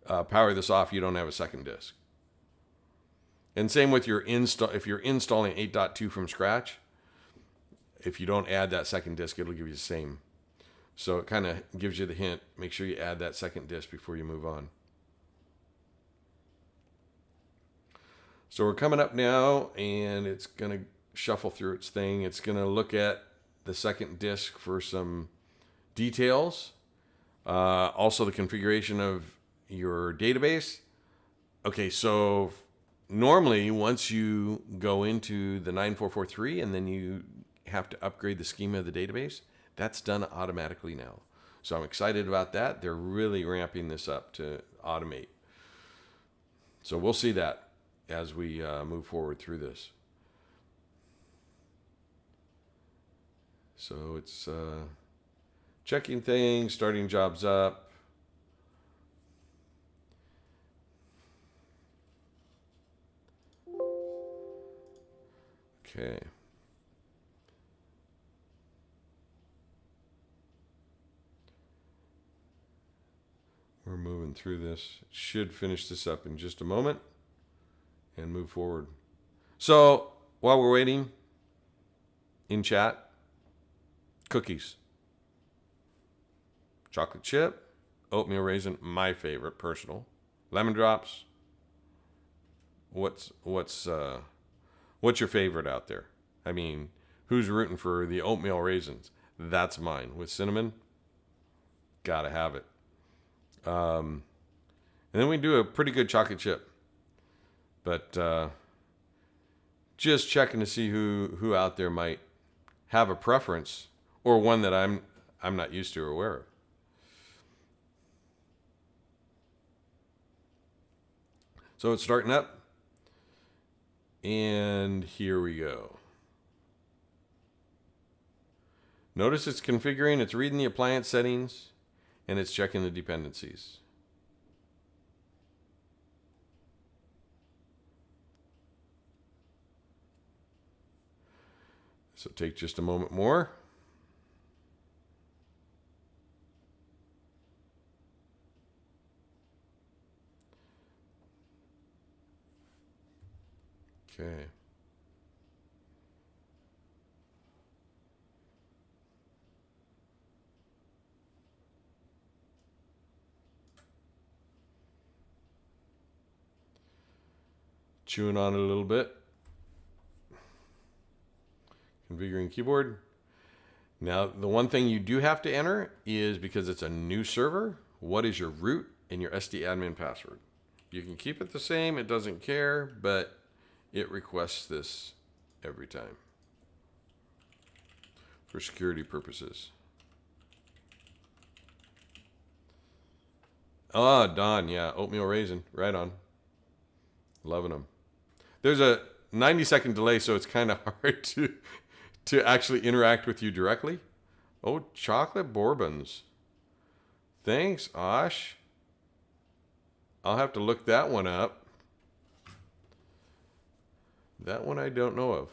power this off. You don't have a second disk. And same with your install. If you're installing 8.2 from scratch, if you don't add that second disk, it'll give you the same. So it kind of gives you the hint. Make sure you add that second disk before you move on. So we're coming up now, and it's going to shuffle through its thing. It's going to look at the second disk for some details. Also the configuration of your database. Okay, so normally once you go into the 9443 and then you have to upgrade the schema of the database, that's done automatically now. So I'm excited about that. They're really ramping this up to automate. So we'll see that as we move forward through this. So it's checking things, starting jobs up. Okay. We're moving through this. Should finish this up in just a moment and move forward. So while we're waiting in chat, cookies, chocolate chip, oatmeal raisin, my favorite, personal, lemon drops. What's your favorite out there? I mean, who's rooting for the oatmeal raisins? That's mine with cinnamon. Gotta have it. And then we do a pretty good chocolate chip, but just checking to see who out there might have a preference or one that I'm not used to or aware of. So it's starting up, and here we go. Notice it's configuring, it's reading the appliance settings, and it's checking the dependencies. So take just a moment more. Okay. Chewing on it a little bit. Configuring keyboard. Now, the one thing you do have to enter is, because it's a new server, what is your root and your SD admin password? You can keep it the same, it doesn't care, but it requests this every time for security purposes. Ah, Don, yeah, oatmeal raisin, right on. Loving them. There's a 90-second delay, so it's kind of hard to actually interact with you directly. Oh, chocolate bourbons. Thanks, Osh. I'll have to look that one up. That one I don't know of.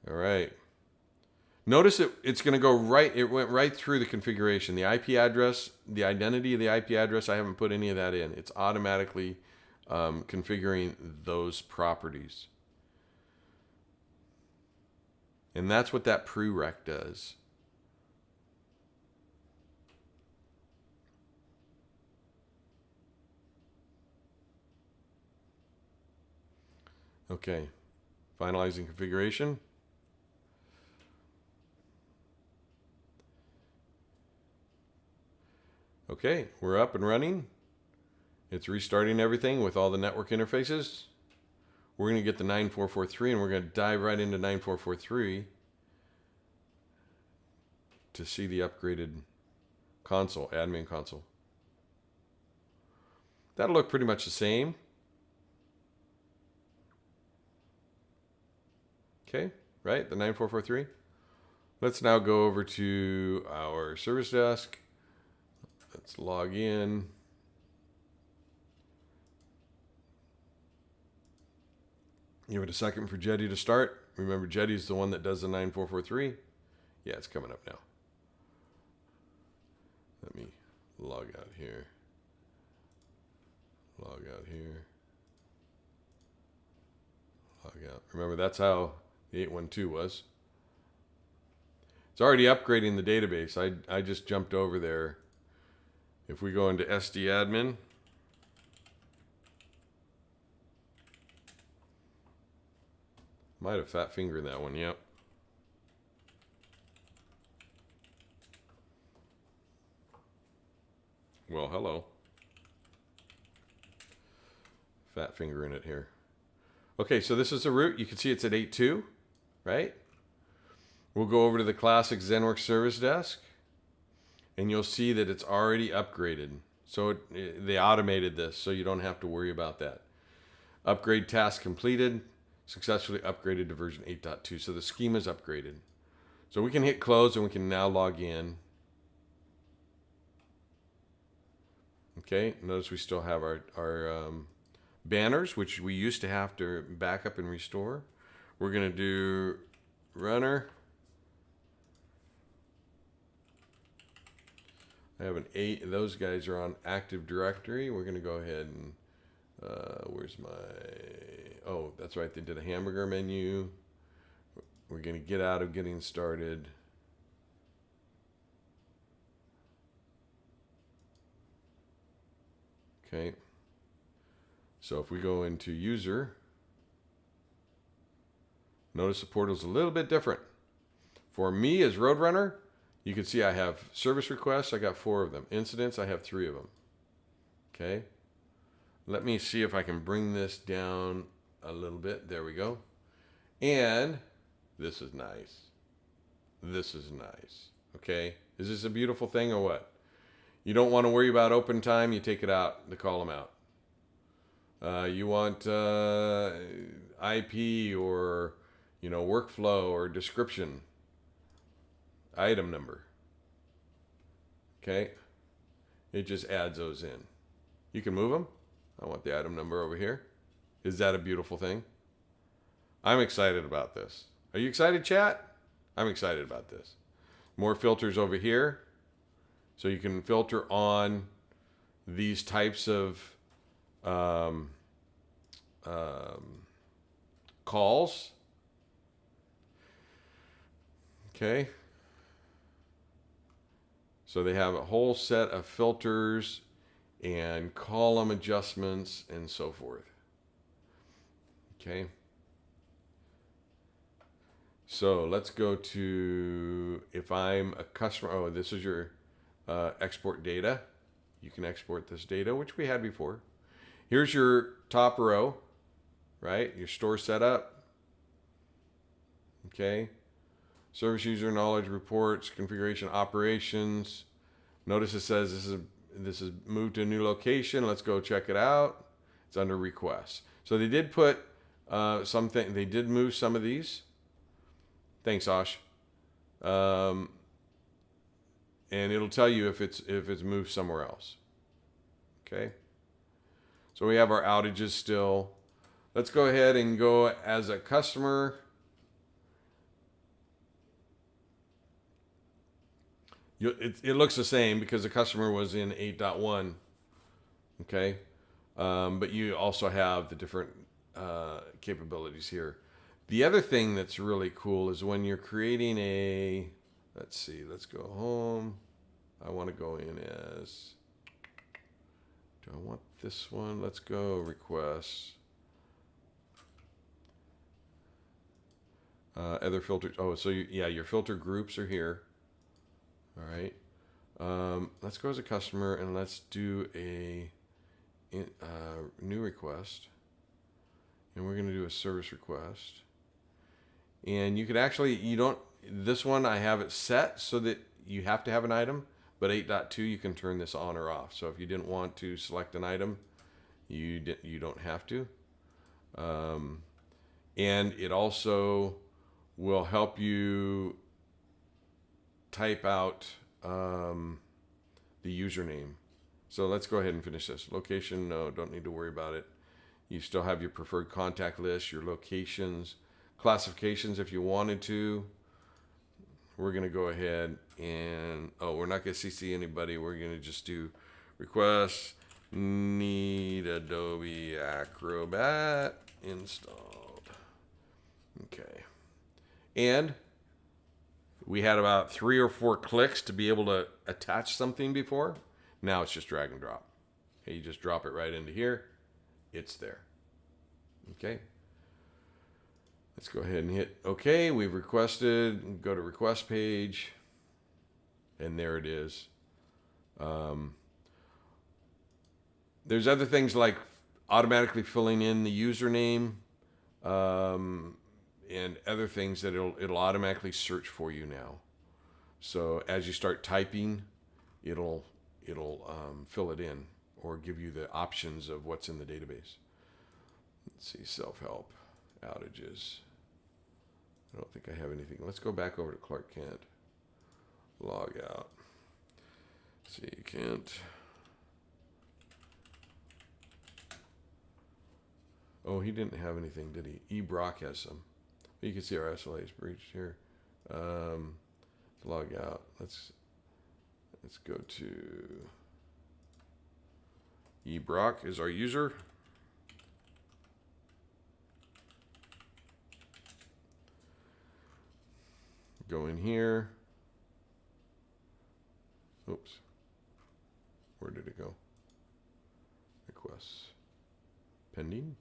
All right. Notice it's going to go right. It went right through the configuration. The IP address, the identity of the IP address, I haven't put any of that in. It's automatically configuring those properties. And that's what that prereq does. Okay, finalizing configuration. Okay, we're up and running. It's restarting everything with all the network interfaces. We're going to get the 9443 and we're going to dive right into 9443 to see the upgraded console, admin console. That'll look pretty much the same. Okay, right, the 9443. Let's now go over to our service desk. Let's log in. Give it a second for Jetty to start. Remember, Jetty's the one that does the 9443. Yeah, it's coming up now. Let me log out here. Log out here. Log out. Remember, that's how the 812 was. It's already upgrading the database. I just jumped over there. If we go into SD admin, might have fat fingered that one, yep. Well, hello. Fat fingering it here. Okay, so this is the root. You can see it's at 8.2, right? We'll go over to the classic ZENworks Service Desk, and you'll see that it's already upgraded. So they automated this, so you don't have to worry about that. Upgrade task completed. Successfully upgraded to version 8.2. So the schema is upgraded. So we can hit close and we can now log in. Okay, notice we still have our banners, which we used to have to back up and restore. We're going to do runner. I have an 8. Those guys are on Active Directory. We're going to go ahead and where's my... Oh, that's right. They did a hamburger menu. We're going to get out of getting started. Okay. So if we go into user, notice the portal's a little bit different. For me as Roadrunner, you can see I have service requests. I got 4 of them. Incidents, I have 3 of them. Okay. Let me see if I can bring this down a little bit. There we go. And this is nice. This is nice. Okay. Is this a beautiful thing or what? You don't want to worry about open time. You take it out, the column out. You want IP or, you know, workflow or description. Item number. Okay. It just adds those in. You can move them. I want the item number over here. Is that a beautiful thing? I'm excited about this. Are you excited, chat? I'm excited about this. More filters over here. So you can filter on these types of calls. Okay. So they have a whole set of filters and column adjustments and so forth. Okay. So let's go to, if I'm a customer, oh, this is your export data. You can export this data, which we had before. Here's your top row, right? Your store setup. Okay. Service user knowledge reports, configuration operations. Notice it says this is moved to a new location. Let's go check it out. It's under requests. So they did put something. They did move some of these. Thanks, Osh. And it'll tell you if it's moved somewhere else. Okay. So we have our outages still. Let's go ahead and go as a customer. It looks the same because the customer was in 8.1. Okay. But you also have the different capabilities here. The other thing that's really cool is when you're creating a, let's see, let's go home. I want to go in as, do I want this one? Let's go requests. Other filters. Oh, so yeah, your filter groups are here. All right. Let's go as a customer and let's do a new request. And we're going to do a service request. And you could actually, this one I have it set so that you have to have an item, but 8.2 you can turn this on or off. So if you didn't want to select an item, you don't have to. And it also will help you type out the username. So let's go ahead and finish this. Location, no, don't need to worry about it. You still have your preferred contact list, your locations, classifications if you wanted to. We're going to go ahead and, we're not going to CC anybody. We're going to just do requests, need Adobe Acrobat installed. Okay. And we had about 3 or 4 clicks to be able to attach something before. Now it's just drag and drop. Okay, you just drop it right into here. It's there. Okay. Let's go ahead and hit OK. We've requested. Go to request page. And there it is. There's other things like automatically filling in the username. And other things that it'll automatically search for you now. So as you start typing, it'll fill it in or give you the options of what's in the database. Let's see, self-help, outages. I don't think I have anything. Let's go back over to Clark Kent. Log out. See, Kent. Oh, he didn't have anything, did he? E. Brock has some. You can see our SLAs breached here. Log out. Let's go to E. Brock is our user. Go in here. Oops. Where did it go? Requests. Pending.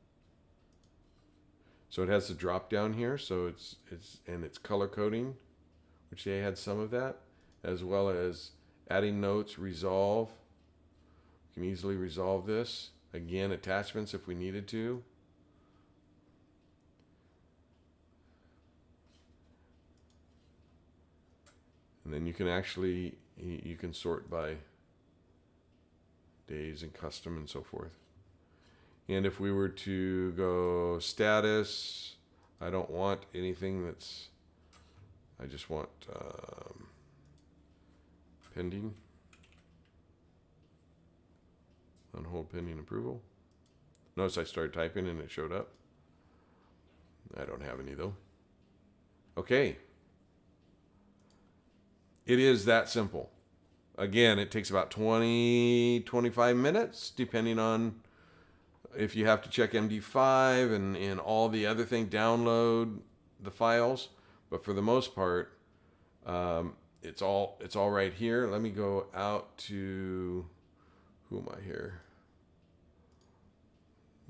So it has the drop down here, so it's color coding, which they had some of that, as well as adding notes, resolve. We can easily resolve this. Again, attachments if we needed to. And then you can actually, you can sort by days and custom and so forth. And if we were to go status, I don't want anything that's, I just want pending. On hold pending approval. Notice I started typing and it showed up. I don't have any though. Okay. It is that simple. Again, it takes about 20-25 minutes depending on if you have to check MD5 and all the other things, download the files. But for the most part, it's all right here. Let me go out to, who am I here?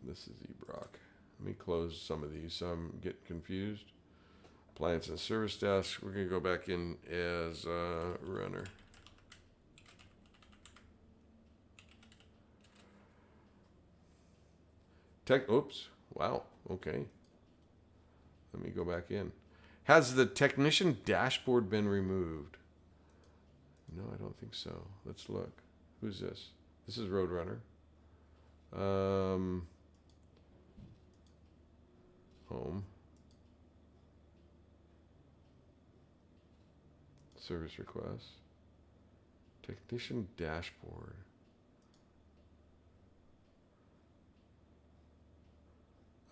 This is eBrock. Let me close some of these so I'm getting confused. Appliance and Service Desk. We're going to go back in as runner. Oops. Wow. Okay. Let me go back in. Has the technician dashboard been removed? No, I don't think so. Let's look. Who's this? This is Roadrunner. Home. Service requests. Technician dashboard.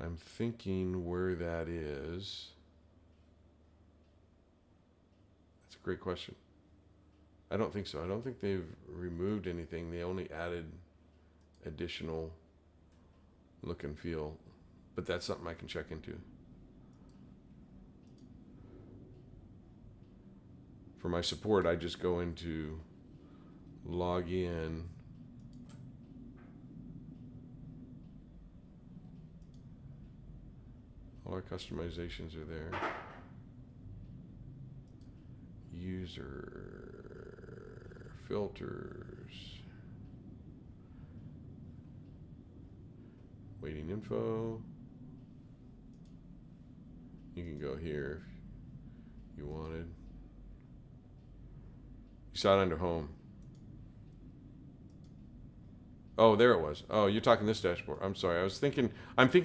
I'm thinking where that is. That's a great question. I don't think so. I don't think they've removed anything. They only added additional look and feel. But that's something I can check into. For my support, I just go into log in. All our customizations are there. User filters. Waiting info. You can go here if you wanted. You saw it under home. Oh, there it was. Oh, you're talking this dashboard. I'm sorry. I'm thinking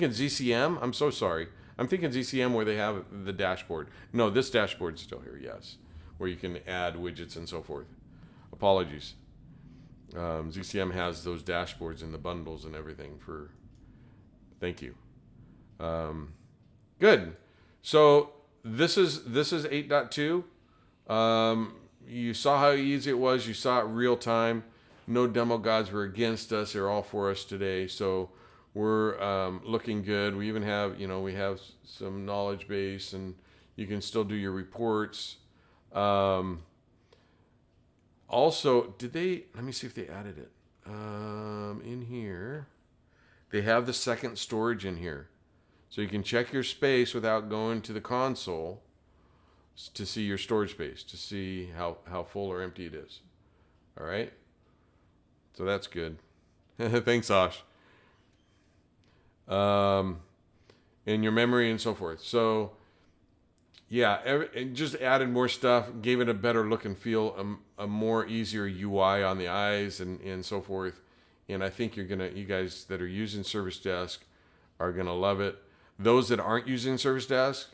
ZCM. I'm so sorry. I'm thinking ZCM where they have the dashboard. No, this dashboard's still here, yes. Where you can add widgets and so forth. Apologies. ZCM has those dashboards and the bundles and everything for... Thank you. Good. So this is 8.2. You saw how easy it was. You saw it real time. No demo gods were against us. They're all for us today. So we're looking good. We even have, we have some knowledge base, and you can still do your reports. Also, let me see if they added it. In here, they have the second storage in here. So you can check your space without going to the console to see your storage space, to see how full or empty it is. All right? So that's good. Thanks, Osh. And your memory and so forth. So, yeah, it just added more stuff, gave it a better look and feel, a more easier UI on the eyes and so forth. And I think you guys that are using Service Desk are gonna love it. Those that aren't using Service Desk,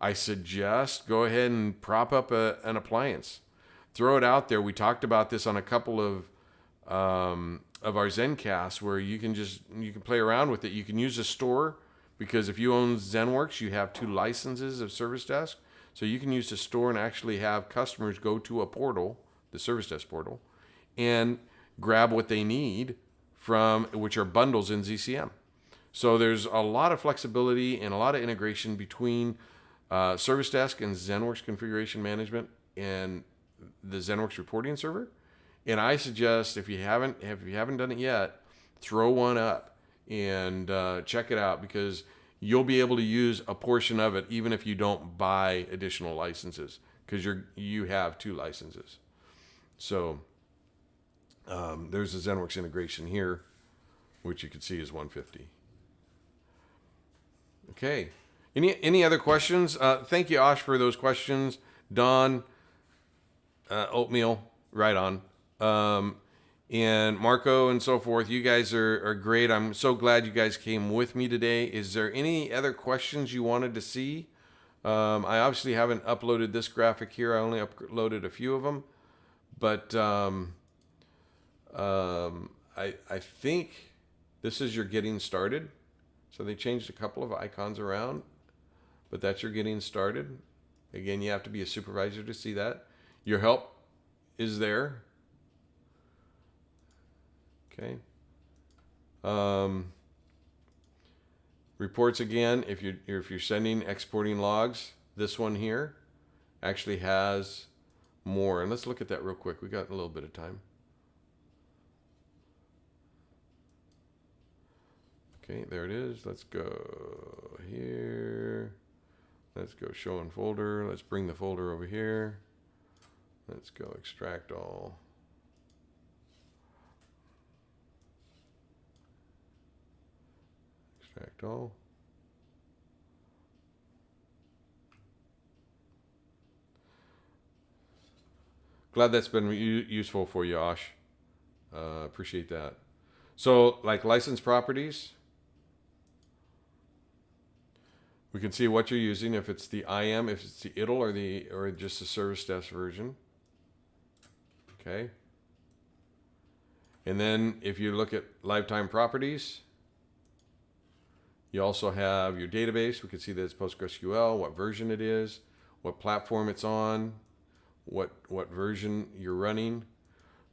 I suggest go ahead and prop up an appliance. Throw it out there. We talked about this on a couple of our ZENcasts where you can play around with it. You can use a store, because if you own ZENworks, you have 2 licenses of Service Desk. So you can use the store and actually have customers go to a portal, the Service Desk portal, and grab what they need which are bundles in ZCM. So there's a lot of flexibility and a lot of integration between Service Desk and ZENworks Configuration Management and the ZENworks Reporting Server. And I suggest if you haven't done it yet, throw one up and check it out, because you'll be able to use a portion of it even if you don't buy additional licenses, because you have 2 licenses. So there's a ZENworks integration here, which you can see is 150. Okay. Any other questions? Thank you, Osh, for those questions. Don, Oatmeal, right on. And Marco and so forth. You guys are great. I'm so glad you guys came with me today. Is there any other questions you wanted to see? I obviously haven't uploaded this graphic here. I only uploaded a few of them. But I think this is your getting started. So they changed a couple of icons around, but that's your getting started. Again, you have to be a supervisor to see that. Your help is there. Okay. Reports again. If you're exporting logs, this one here actually has more. And let's look at that real quick. We got a little bit of time. Okay, there it is. Let's go here. Let's go show in folder. Let's bring the folder over here. Let's go extract all. Extract all. Glad that's been useful for you, Osh. Appreciate that. So, like license properties, we can see what you're using, if it's the IM, if it's the ITIL or just the Service Desk version. Okay. And then if you look at lifetime properties, You also have your database. We can see that it's PostgreSQL, what version it is, what platform it's on, what version you're running.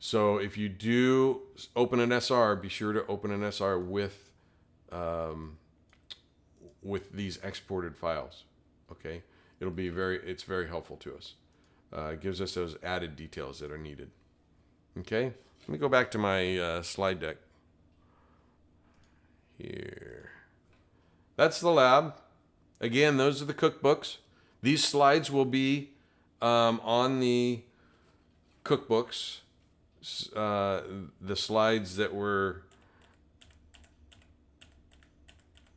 So if you do open an SR, be sure to open an SR with these exported files. Okay, it's very helpful to us. It gives us those added details that are needed. Okay, let me go back to my slide deck here. That's the lab. Again, those are the cookbooks. These slides will be on the cookbooks. The slides that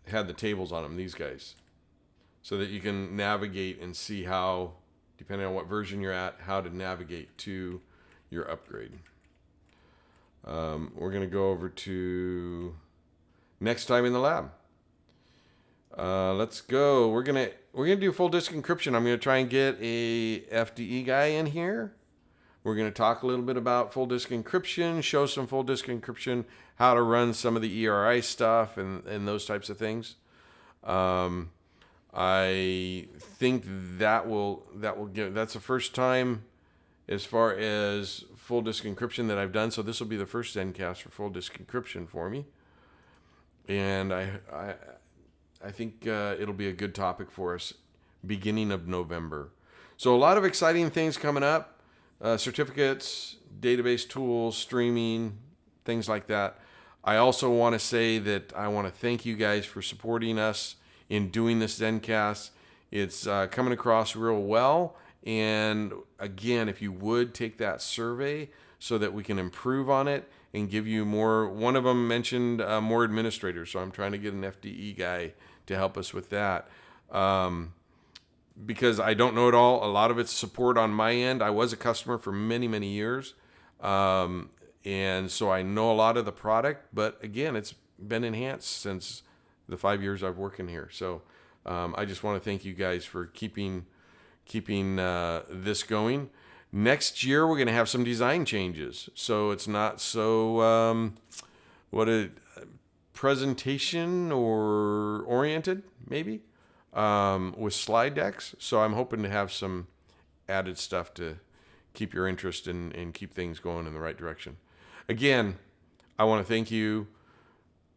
had the tables on them, these guys, so that you can navigate and see how, depending on what version you're at, how to navigate to your upgrade. We're going to go over to next time in the lab. Let's go. We're gonna do full disk encryption. I'm gonna try and get a FDE guy in here. We're gonna talk a little bit about full disk encryption, show some full disk encryption, how to run some of the ERI stuff and those types of things. I think that's the first time as far as full disk encryption that I've done. So this will be the first ZENcast for full disk encryption for me, and I think it'll be a good topic for us beginning of November. So a lot of exciting things coming up. Certificates, database tools, streaming, things like that. I also want to say that I want to thank you guys for supporting us in doing this ZENcast. It's coming across real well. And again, if you would take that survey so that we can improve on it and give you more. One of them mentioned more administrators. So I'm trying to get an FDE guy to help us with that. Because I don't know it all. A lot of it's support on my end. I was a customer for many, many years. And so I know a lot of the product, but again, it's been enhanced since the 5 years I've worked in here. So I just want to thank you guys for keeping this going. Next year, we're going to have some design changes. So it's not so, presentation or oriented, maybe, with slide decks. So I'm hoping to have some added stuff to keep your interest and keep things going in the right direction. Again, I want to thank you.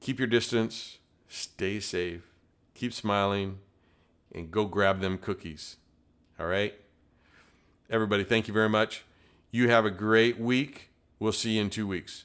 Keep your distance, stay safe, keep smiling, and go grab them cookies. All right? Everybody, thank you very much. You have a great week. We'll see you in 2 weeks.